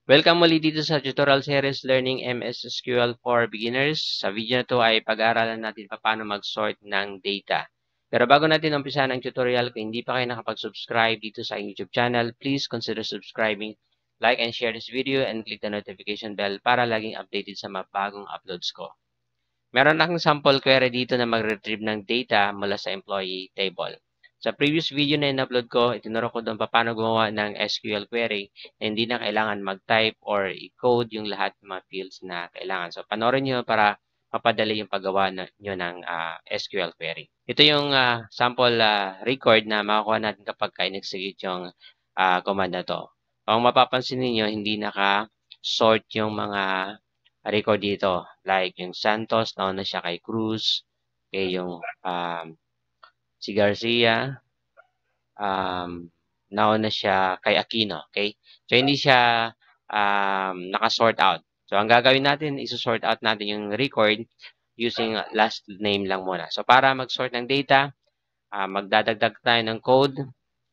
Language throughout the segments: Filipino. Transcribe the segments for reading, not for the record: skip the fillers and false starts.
Welcome muli dito sa tutorial series Learning MS SQL for Beginners. Sa video na to ay pag-aaralan natin paano mag-sort ng data. Pero bago natin umpisahan ang tutorial, kung hindi pa kayo nakapag-subscribe dito sa YouTube channel, please consider subscribing, like and share this video, and click the notification bell para laging updated sa mga bagong uploads ko. Meron akong sample query dito na mag-retrieve ng data mula sa employee table. Sa previous video na in-upload ko, itinuro ko doon paano gumawa ng SQL query na hindi na kailangan mag-type or i-code yung lahat ng mga fields na kailangan. So, panoorin nyo para mapadali yung paggawa nyo ng SQL query. Ito yung sample record na makukuha natin kapag in-execute yung command na to. Kung mapapansin niyo hindi naka-sort yung mga record dito. Like yung Santos, nauna siya kay Cruz. Okay, yung si Garcia, nauna siya kay Aquino. Okay? So, hindi siya naka-sort out. So, ang gagawin natin, iso-sort out natin yung record using last name lang muna. So, para mag-sort ng data, magdadagdag tayo ng code,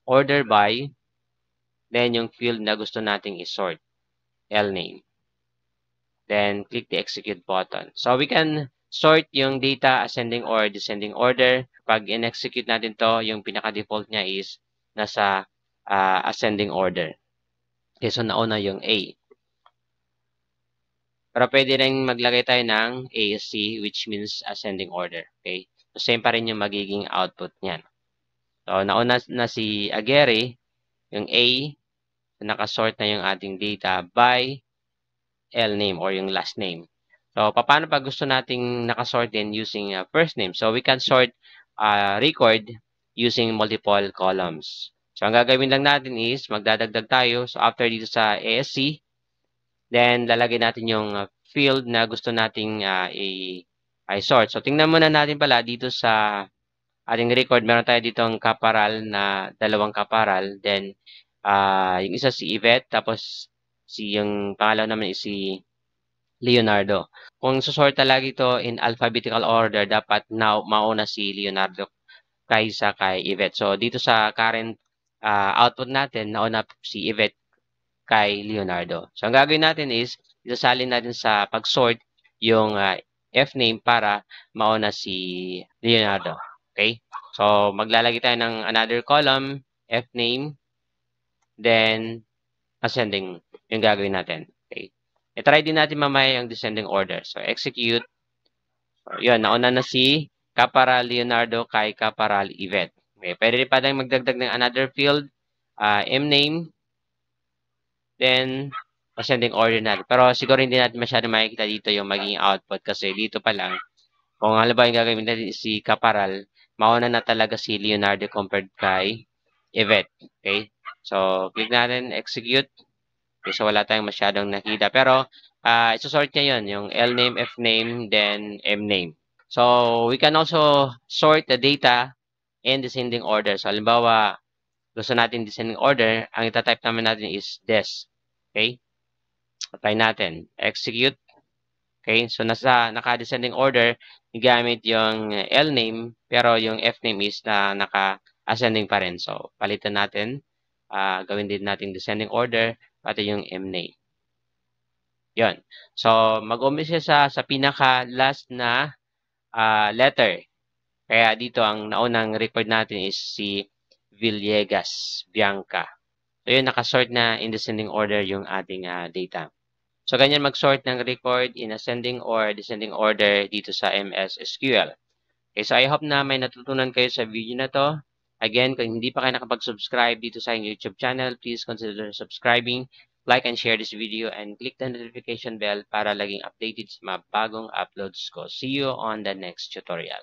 order by, then yung field na gusto nating isort, LName. Then, click the execute button. So, we can sort yung data ascending or descending order. Pag in-execute natin to, yung pinaka-default niya is nasa ascending order. Okay, so nauna yung A. Pero pwede rin maglagay tayo ng ASC, which means ascending order. Okay? So, same pa rin yung magiging output niyan. So, nauna na si Aguirre, yung A, nakasort na yung ating data by LName or yung last name. So, paano pag gusto nating nakasort din using first name? So, we can sort record using multiple columns. So, ang gagawin lang natin is magdadagdag tayo. So, after dito sa ASC, then lalagay natin yung field na gusto nating i-sort. So, tingnan muna natin pala dito sa ating record. Meron tayo ditong kaparal na dalawang kaparal. Then, yung isa si Yvette, tapos yung pangalaw naman is si Leonardo. Kung susort talaga ito in alphabetical order, dapat mauna si Leonardo kaysa kay Yvette. So, dito sa current output natin, nauna si Yvette kay Leonardo. So, ang gagawin natin is, isasalin natin sa pag-sort yung F-name para mauna si Leonardo. Okay? So, maglalagay tayo ng another column, F-name, then ascending yung gagawin natin. Okay? I-try din natin mamaya yung descending order. So, execute. So, yun, nauna na si Caparal Leonardo kay Caparal Yvette. Okay, pwede rin pa tayong magdagdag ng another field, M-name, then ascending order natin. Pero siguro hindi natin masyado makikita dito yung magiging output kasi dito pa lang, kung halimbawa yung gagawin natin si Caparal, mauna na talaga si Leonardo compared kay Yvette. Okay? So, click natin, execute. Okay, so wala tayong masyadong nakita. Pero, isusort niya yun, yung L-name, F-name, then M-name. So, we can also sort the data in descending order. So, halimbawa, gusto natin descending order, ang itatype naman natin is des. Okay? Try natin. Execute. Okay? So, naka-descending order, gamit yung L-name, pero yung F-name is naka-ascending pa rin. So, palitan natin. Gawin din natin descending order, pati yung M-name. Yun. So, mag-umpisa sa pinaka-last na letter. Kaya dito, ang naunang record natin is si Villegas Bianca. So, yun, nakasort na in descending order yung ating data. So, ganyan mag-sort ng record in ascending or descending order dito sa MS SQL. Okay, so I hope na may natutunan kayo sa video na to. Again, kung hindi pa kayo nakapag-subscribe dito sa YouTube channel, please consider subscribing, like and share this video, and click the notification bell para laging updated sa mga bagong uploads ko. See you on the next tutorial.